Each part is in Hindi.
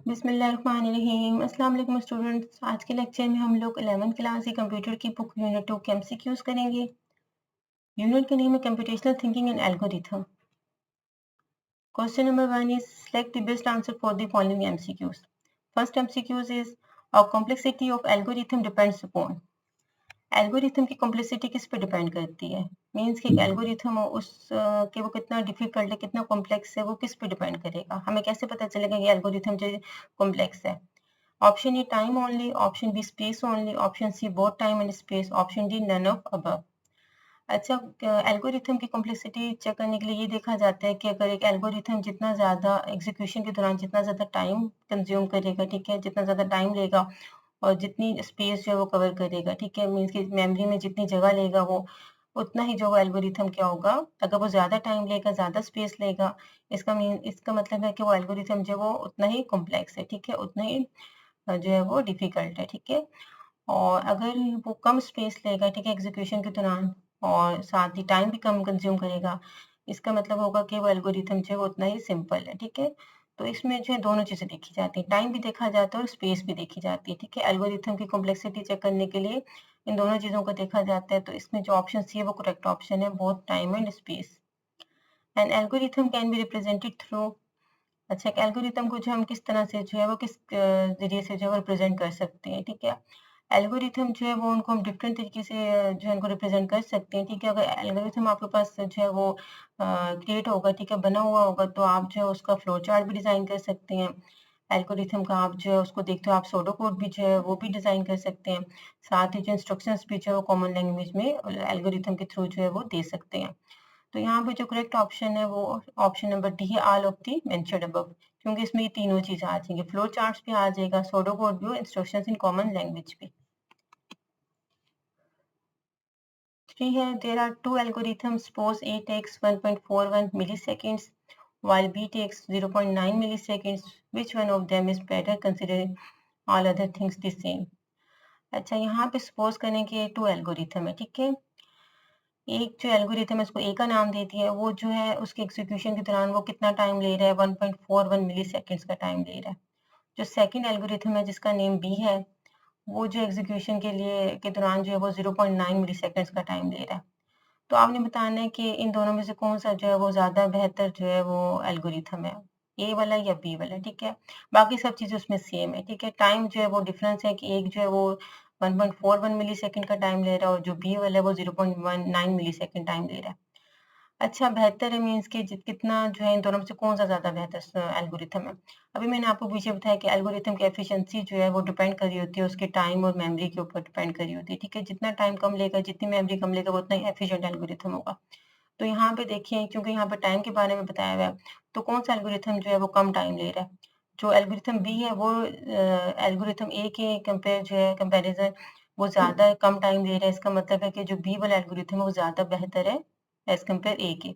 बिस्मिल्लाहिर्रहमानिर्रहीम। अस्सलाम वालेकुम स्टूडेंट्स। आज के लेक्चर में हम लोग 11th क्लास की कंप्यूटर की बुक यूनिट 2 के एमसीक्यूज करेंगे। यूनिट का नेम है computational thinking and algorithm. Question number 1 is select the best answer for the following MCQs. First MCQs is a complexity of algorithm depends upon. Algorithm की कॉम्प्लेक्सिटी किस पे डिपेंड करती है? मीन्स कि एक एल्गोरिथम हो उस कि वो कितना डिफिकल्ट है, कितना कॉम्प्लेक्स है, वो किस पे डिपेंड करेगा? हमें कैसे पता चलेगा कि एल्गोरिथम जो कॉम्प्लेक्स है? Option A time only, option B space only, option C both time and space, option D none of above. अच्छा, एल्गोरिथम की कॉम्प्लेक्सिटी चेक करने के लिए ये देखा जाता है कि अगर एक एल्गोरिथम जितना ज़्यादा एग्जीक्यूशन के दौरान जितना ज़्यादा टाइम कंज्यूम करेगा, ठीक है, जितना ज़्यादा टाइम लेगा और जितनी स्पेस जो है वो कवर करेगा, ठीक है, मीन्स कि मेमोरी में जितनी जगह लेगा वो उतना ही जो वो एल्गोरिथम क्या होगा, अगर वो ज़्यादा टाइम लेगा, ज़्यादा स्पेस लेगा, इसका मतलब है कि वो एल्गोरिथम जो है वो उतना ही कॉम्प्लेक्स है, ठीक है, उतना ही जो है वो डिफ़िकल्ट है, ठीक है। और अगर वो कम स्पेस लेगा, ठीक है, एग्ज़ीक्यूशन के दौरान और साथ ही टाइम भी कम कंज़्यूम करेगा, इसका मतलब होगा कि वो एल्गोरिथम जो है वो उतना ही सिंपल है, ठीक है। तो इसमें जो है दोनों चीज़ें देखी जाती हैं, टाइम भी देखा जाता है और स्पेस भी देखी जाती है, ठीक है। एल्गोरिथम की कॉम्प्लेक्सिटी चेक करने के लिए इन दोनों चीज़ों को देखा जाता है, तो इसमें जो ऑप्शन सी है वो करेक्ट ऑप्शन है, both time and space. An algorithm can be represented through. अच्छा, एक एल्गोरिथम को जो हम किस तरह से जो है वो किस ज़रिए से जो है वो रिप्रेज़ेंट कर सकते हैं, ठीक है। एल्गोरिथम जो है वो उनको हम डिफरेंट तरीके से जो है उनको रिप्रेज़ेंट कर सकते हैं, ठीक है। अगर एल्गोरिथम आपके पास जो है वो क्रिएट होगा, ठीक है, बना हुआ होगा, तो आप जो है उसका फ्लो चार्ट भी डिज़ाइन कर सकते हैं। एल्गोरिथम का आप जो है उसको देखते हो, आप सूडो कोड भी जो है वो भी डिज़ाइन कर सकते हैं। साथ ही जो इंस्ट्रक्शंस भी जो है वो कॉमन लैंग्वेज में एल्गोरिथम के थ्रू जो है वो दे सकते हैं। तो यहाँ पे जो करेक्ट ऑप्शन है वो ऑप्शन नंबर डी है, all of the mentioned above, क्योंकि इसमें ये तीनों चीज़ें आ जाएंगी, फ्लो चार्ट्स भी आ जाएगा, सूडो कोड भी, इंस्ट्रक्शंस इन कॉमन लैंग्वेज भी। 3 है, there are two algorithms, suppose A takes 1.41 milliseconds while B takes 0.9 milliseconds. Which one of them is better considering all other things the same? अच्छा, यहाँ पे सपोज करें कि 2 एल्गोरिथम है, ठीक है। एक जो एल्गोरिथम है उसको ए का नाम दे दिया है, वो जो है उसके एग्जीक्यूशन के दौरान वो कितना टाइम ले रहा है, 1.41 मिलीसेकंड्स का टाइम ले रहा है। जो सेकंड एल्गोरिथम है जिसका नेम बी है, वो जो एग्जीक्यूशन के लिए के दौरान जो है वो 0.9 मिलीसेकंड्स का टाइम ले रहा है। तो आपने बताना है कि इन दोनों में से कौन-सा जो है वो ज़्यादा बेहतर जो है वो एल्गोरिथम है, ए वाला या बी वाला, ठीक है। बाकी सब चीज़ें उसमें सेम है, ठीक है। टाइम जो है वो डिफरेंस है कि एक जो है वो 1.41 मिलीसेकंड का टाइम ले रहा है और जो बी वाला है वो 0.19 मिलीसेकंड टाइम ले रहा है। अच्छा, बेहतर है मीन्स कि कितना जो है इन दोनों में से कौन-सा ज़्यादा बेहतर एल्गोरिथम है। अभी मैंने आपको पीछे बताया कि एल्गोरिथम की एफिशिएंसी जो है वो डिपेंड कर रही होती है उसके टाइम और मेमोरी के ऊपर डिपेंड कर रही होती है, ठीक है। जितना टाइम कम लेगा, जितनी मेमोरी कम लेगा, वो उतना ही एफिशिएंट एल्गोरिथम होगा। तो यहाँ पे देखिए, क्योंकि यहाँ पे टाइम के बारे में बताया हुआ है, तो कौन-सा एल्गोरिथम जो है वो कम टाइम ले रहा है। जो एल्गोरिथम बी है वो एल्गोरिथम ए के कंपेयर जो है कंपैरिज़न वो ज़्यादा कम टाइम ले रहा है। इसका मतलब है कि जो बी वाला एल्गोरिथम है वो ज़्यादा बेहतर है एज़ कंपेयर ए के।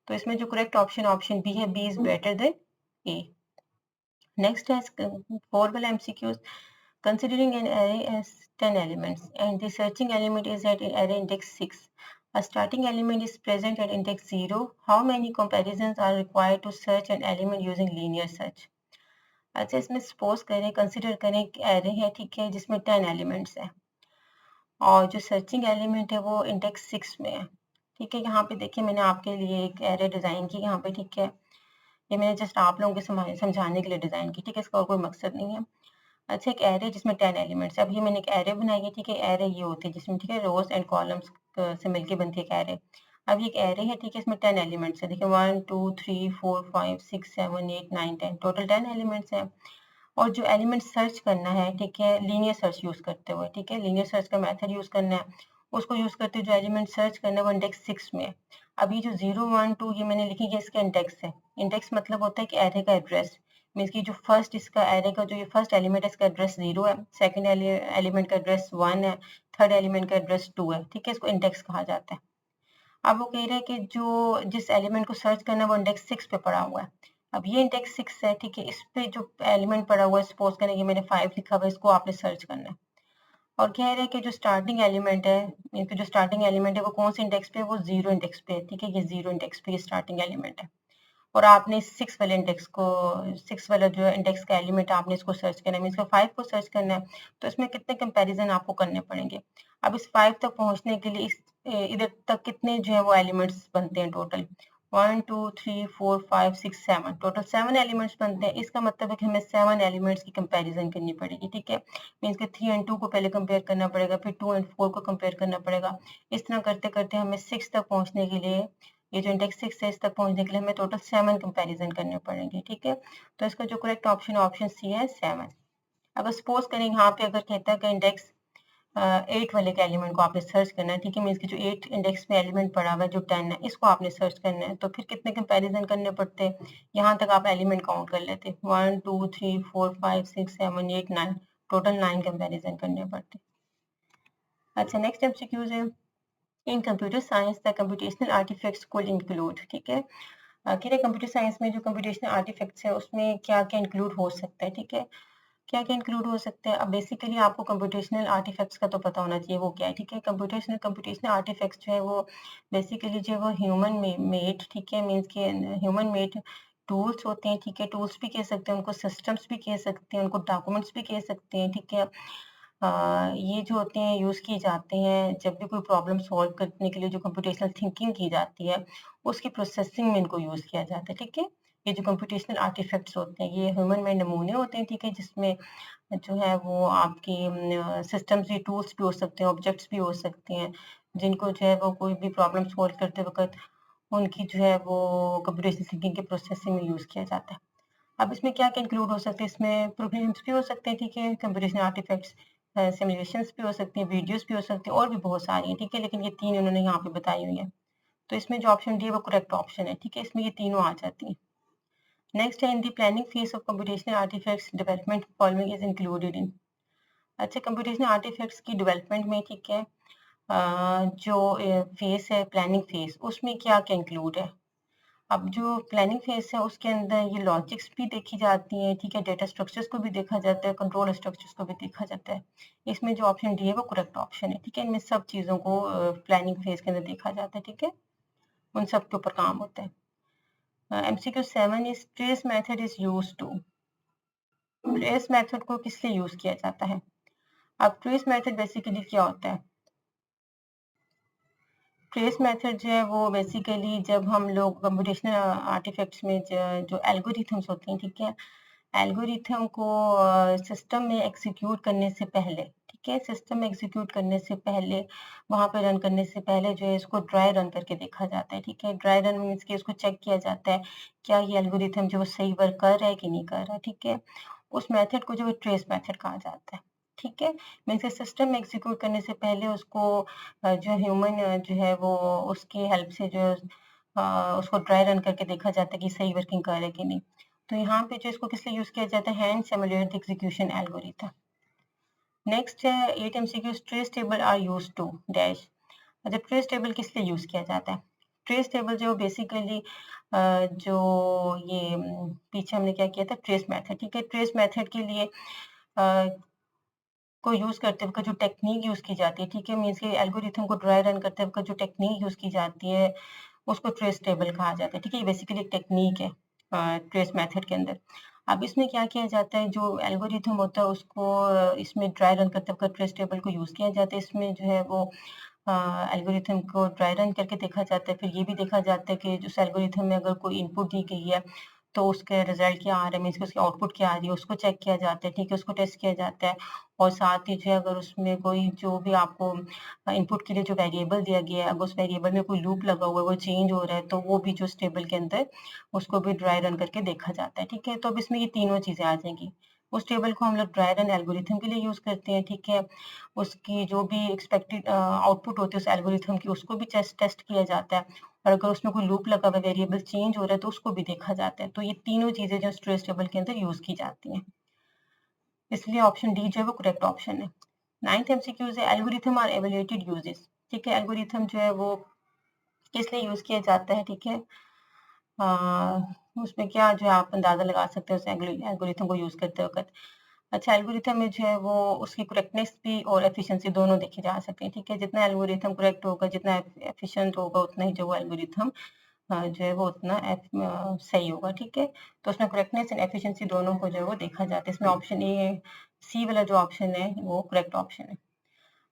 तो इसमें जो करेक्ट ऑप्शन ऑप्शन बी है, B is better than A. Next है 4 वाला MCQs, considering an array as 10 elements and the searching element is at array index 6. A starting element is present at index 0. How many comparisons are required to search an element using linear search? अच्छा, इसमें सपोज करें, कंसिडर करें कि एरे है, ठीक है, जिसमें 10 एलिमेंट्स हैं और जो सर्चिंग एलिमेंट है वो इंडेक्स 6 में है, ठीक है। यहाँ पे देखिए मैंने आपके लिए एक एरे डिज़ाइन की यहाँ पे, ठीक है। ये मैंने जस्ट आप लोगों को समझाने के लिए डिज़ाइन की, ठीक है, इसका और कोई मकसद नहीं है। अच्छा, एक एरे जिसमें 10 एलिमेंट्स है। अब ये मैंने एक एरे बनाई है, ठीक है। एरे ये होती है जिसमें, ठीक है, रोज़ एंड कॉलम्स से मिलके बनती है एक एरे। अब ये एक एरे है, ठीक है, इसमें 10 एलिमेंट्स है। देखिए 1 2 3 4 5 6 7 8 9 10, टोटल 10 एलिमेंट्स हैं। और जो एलिमेंट सर्च करना है, ठीक है, लीनियर सर्च यूज़ करते हुए, ठीक है, लीनियर सर्च का मेथड यूज़ करना है। उसको यूज़ करते हुए जो एलिमेंट सर्च करना है वो इंडेक्स 6 में है। अब ये जो 0 1 2 ये मैंने लिखी है, इसका इंडेक्स है। इंडेक्स मतलब होता है कि एरे का एड्रेस, मीन्स कि जो फर्स्ट इसका एरे का जो ये फर्स्ट एलिमेंट है इसका एड्रेस 0 है, सेकंड एलिमेंट का एड्रेस 1 है, थर्ड एलिमेंट का एड्रेस 2 है, ठीक है, इसको इंडेक्स कहा जाता है। अब वो कह रहा है कि जो जिस एलिमेंट को सर्च करना है वो इंडेक्स 6 पे पड़ा हुआ है। अब ये इंडेक्स 6 है, ठीक है, इस पे जो एलिमेंट पड़ा हुआ है, सपोज करें कि मैंने 5 लिखा हुआ है, इसको आपने सर्च करना है। और कह रहे हैं कि जो स्टार्टिंग एलिमेंट है, इनके जो स्टार्टिंग एलिमेंट है वो कौन से इंडेक्स पे है, वो 0 इंडेक्स पे है, ठीक है, ये 0 इंडेक्स पे ये स्टार्टिंग एलिमेंट है। और आपने 6 वाले इंडेक्स को 6 वाला जो इंडेक्स का एलिमेंट आपने इसको सर्च करना है, मीन्स का 5 को सर्च करना है, तो इसमें कितने कंपैरिजन आपको करने पड़ेंगे। अब इस 5 तक पहुंचने के लिए इधर तक कितने जो है वो एलिमेंट्स बनते हैं टोटल, 1 2 3 4 5 6 7, टोटल 7 एलिमेंट्स बनते हैं। इसका मतलब है कि हमें 7 एलिमेंट्स की कंपैरिजन करनी पड़ेगी, ठीक है। मीन्स के 3 एंड 2 को पहले कंपेयर करना पड़ेगा, फिर 2 एंड 4 को कंपेयर करना पड़ेगा। इस तरह करते करते हमें 6 तक पहुंचने के लिए, ये जो इंडेक्स 6 है, इस तक पहुंचने के लिए हमें टोटल 7 कंपैरिजन करने पड़ेंगे, ठीक है। तो इसका जो करेक्ट ऑप्शन है ऑप्शन सी है 7। अगर सपोज करें यहाँ पे अगर कहता है कि इंडेक्स 8 वाले के एलिमेंट को आपने सर्च करना है, ठीक है। मीन्स की जो 8 इंडेक्स में एलिमेंट पड़ा हुआ है जो 10 है, इसको आपने सर्च करना है, तो फिर कितने कंपैरिजन करने पड़ते हैं। यहाँ तक आप एलिमेंट काउंट कर लेते, 1 2 3 4 5 6 7 8 9, टोटल 9 कंपैरिजन करने पड़ते। अच्छा, नेक्स्ट एमसीक्यूज है, in computer science the computational artifacts को इंक्लूड, ठीक है। कि कंप्यूटर साइंस में जो कंप्यूटेशनल आर्टिफैक्ट्स है उसमें क्या क्या इंक्लूड हो सकता है, ठीक है। क्या क्या इंक्लूड हो सकते हैं। अब बेसिकली आपको कंप्यूटेशनल आर्टिफैक्ट्स का तो पता होना चाहिए वो क्या है, ठीक है। कंप्यूटेशनल आर्टिफैक्ट्स जो है वो बेसिकली जो है वो ह्यूमन मेड, ठीक है। मीन्स के ह्यूमन मेड टूल्स होते हैं, ठीक है। टूल्स भी कह सकते हैं उनको, सिस्टम्स भी कह सकते हैं उनको, डॉक्यूमेंट्स भी कह सकते हैं, ठीक है। ये जो होते हैं यूज़ किए जाते हैं जब भी कोई प्रॉब्लम सॉल्व करने के लिए जो कंप्यूटेशनल थिंकिंग की जाती है, उसकी प्रोसेसिंग में इनको यूज़ किया जाता है, ठीक है। ये जो कंप्यूटेशनल आर्टिफैक्ट्स होते हैं ये ह्यूमन मेड नमूने होते हैं, ठीक है, जिसमें जो है वो आपके सिस्टम्स भी, टूल्स भी हो सकते हैं, ऑब्जेक्ट्स भी हो सकते हैं, जिनको जो है वो कोई भी प्रॉब्लम सॉल्व करते वक़्त उनकी जो है वो कंप्यूटेशनल थिंकिंग के प्रोसेसिंग में यूज़ किया जाता है। अब इसमें क्या-क्या इंक्लूड हो सकते हैं, इसमें प्रोग्राम्स भी हो सकते हैं, ठीक है, कंप्यूटेशनल आर्टिफैक्ट्स, सिमुलेशंस भी हो सकते हैं, वीडियोज़ भी हो सकते हैं और भी बहुत सारी हैं, ठीक है, लेकिन ये 3 उन्होंने यहाँ पे बताई हुई हैं। तो इसमें जो ऑप्शन डी है वो करेक्ट ऑप्शन है, ठीक है, इसमें ये तीनों आ जाती हैं। नेक्स्ट है, in the planning phase of computational artifacts development following is included in. अच्छा, कंप्यूटेशनल आर्टिफैक्ट्स की डेवलपमेंट में, ठीक है, जो फेज है प्लानिंग फेज, उसमें क्या-क्या इंक्लूड है। अब जो प्लानिंग फेज है उसके अंदर ये लॉजिक्स भी देखी जाती हैं, ठीक है, डेटा स्ट्रक्चर्स को भी देखा जाता है, कंट्रोल स्ट्रक्चर्स को भी देखा जाता है। इसमें जो ऑप्शन डी है वो करेक्ट ऑप्शन है, ठीक है। इनमें सब चीज़ों को प्लानिंग फेज के अंदर देखा जाता है, ठीक है, उन सब के ऊपर काम होता है। MCQ 7 is trace method is used to. Trace method को किस लिए यूज किया जाता है। अब ट्रेस मेथड बेसिकली क्या होता है। ट्रेस मेथड जो है वो बेसिकली जब हम लोग कंप्यूटेशनल आर्टिफैक्ट्स में जो एल्गोरिथम्स होते हैं, ठीक है, एल्गोरिथम को सिस्टम में एग्जीक्यूट करने से पहले, ठीक है, सिस्टम में एग्जीक्यूट करने से पहले, वहाँ पे रन करने से पहले जो है इसको ड्राई रन करके देखा जाता है, ठीक है। ड्राई रन मीन्स कि इसको चेक किया जाता है क्या ये एल्गोरिथम जो सही वर्क कर रहा है कि नहीं कर रहा है, ठीक है। उस मेथड को जो है ट्रेस मेथड कहा जाता है, ठीक है। मीन्स सिस्टम में एग्जीक्यूट करने से पहले उसको जो ह्यूमन जो है वो उसकी हेल्प से जो है उसको ड्राई रन करके देखा जाता है कि सही वर्किंग कर रहा है कि नहीं। तो यहाँ पे जो इसको किस लिए यूज किया जाता है, hand simulated execution algorithm. Next है 8 MCQs, trace table are use to dash. अच्छा, ट्रेस टेबल किस लिए यूज किया जाता है। ट्रेस टेबल जो बेसिकली जो ये पीछे हमने क्या किया था, ट्रेस मेथड, ठीक है। ट्रेस मेथड के लिए को यूज़ करते वक़्त जो टेक्नीक यूज़ की जाती है, ठीक है, मीन्स कि एल्गोरिथम को ड्राई रन करते वक़्त जो टेक्नीक यूज़ की जाती है, उसको ट्रेस टेबल कहा जाता है, ठीक है। ये बेसिकली एक टेक्नीक है ट्रेस मेथड के अंदर। अब इसमें क्या किया जाता है, जो एल्गोरिथम होता है उसको इसमें ड्राई रन करते वक़्त ट्रेस टेबल को यूज़ किया जाता है। इसमें जो है वो एल्गोरिथम को ड्राई रन करके देखा जाता है। फिर ये भी देखा जाता है कि उस एल्गोरिथम में अगर कोई इनपुट दी गई है, तो उसके रिज़ल्ट क्या आ रहा है, मीन्स कि उसकी आउटपुट क्या आ रही है, उसको चेक किया जाता है, ठीक है, उसको टेस्ट किया जाता है। और साथ ही जो है अगर उसमें कोई जो भी आपको इनपुट के लिए जो वेरिएबल दिया गया है, अगर उस वेरिएबल में कोई लूप लगा हुआ है, वो चेंज हो रहा है, तो वो भी जो उस टेबल के अंदर उसको भी ड्राई रन करके देखा जाता है, ठीक है। तो अब इसमें ये तीनों चीज़ें आ जाएँगी। उस टेबल को हम लोग ड्राई रन एल्गोरिथम के लिए यूज़ करते हैं, ठीक है। उसकी जो भी एक्सपेक्टेड आउटपुट होती है उस एल्गोरिथम की, उसको भी टेस्ट किया जाता है। और अगर उसमें कोई लूप लगा हुआ है, वेरिएबल चेंज हो रहा है, तो उसको भी देखा जाता है। तो ये तीनों चीज़ें जो स्ट्रेस टेबल के अंदर यूज़ की जाती हैं। इसलिए ऑप्शन डी जो है वो करेक्ट ऑप्शन है। 9th एमसीक्यूज़ है, एल्गोरिथम आर इवैल्यूएटेड यूजेस, ठीक है। एल्गोरिथम जो है वो किस लिए यूज़ किया जाता है, ठीक है। अ, उसमें क्या जो है आप अंदाज़ा लगा सकते हो उस एल्गोरिथम को यूज़ करते वक़्त। अच्छा, एल्गोरिथम में जो है वो उसकी करेक्टनेस भी और एफिशिएंसी दोनों देखी जा सकती है, ठीक है। जितना एल्गोरिथम करेक्ट होगा, जितना एफिशिएंट होगा, उतना ही जो वो एल्गोरिथम जो है वो उतना सही होगा, ठीक है? तो उसमें करेक्टनेस एंड एफिशिएंसी दोनों को जो है वो देखा जाता है। इसमें ऑप्शन ए, सी वाला जो ऑप्शन है वो करेक्ट ऑप्शन है।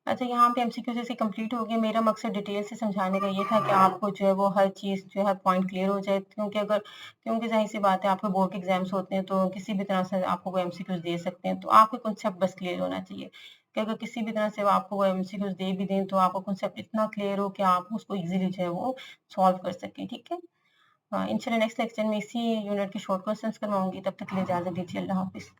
अच्छा, यहाँ पे एमसीक्यू जैसे कंप्लीट हो गया। मेरा मकसद डिटेल से समझाने का ये था कि आपको जो है वो हर चीज़ जो है पॉइंट क्लियर हो जाए, क्योंकि ज़ाहिर-सी बात है, आपके बोर्ड के एग्ज़ाम्स होते हैं तो किसी भी तरह से आपको वो एमसीक्यूज़ दे सकते हैं। तो आपको कॉन्सेप्ट बस क्लियर होना चाहिए कि अगर किसी भी तरह से वो आपको वो एमसीक्यूज़ दे भी दें तो आपका कॉन्सेप्ट इतना क्लियर हो कि आप उसको ईज़िली जो है वो सॉल्व कर सकें, ठीक है? इंशाल्लाह नेक्स्ट लेक्चर में इसी यूनिट के शॉर्ट क्वेश्चंस करवाऊँगी। तब तक के लिए इजाज़त दीजिए। अल्लाह हाफ़िज़।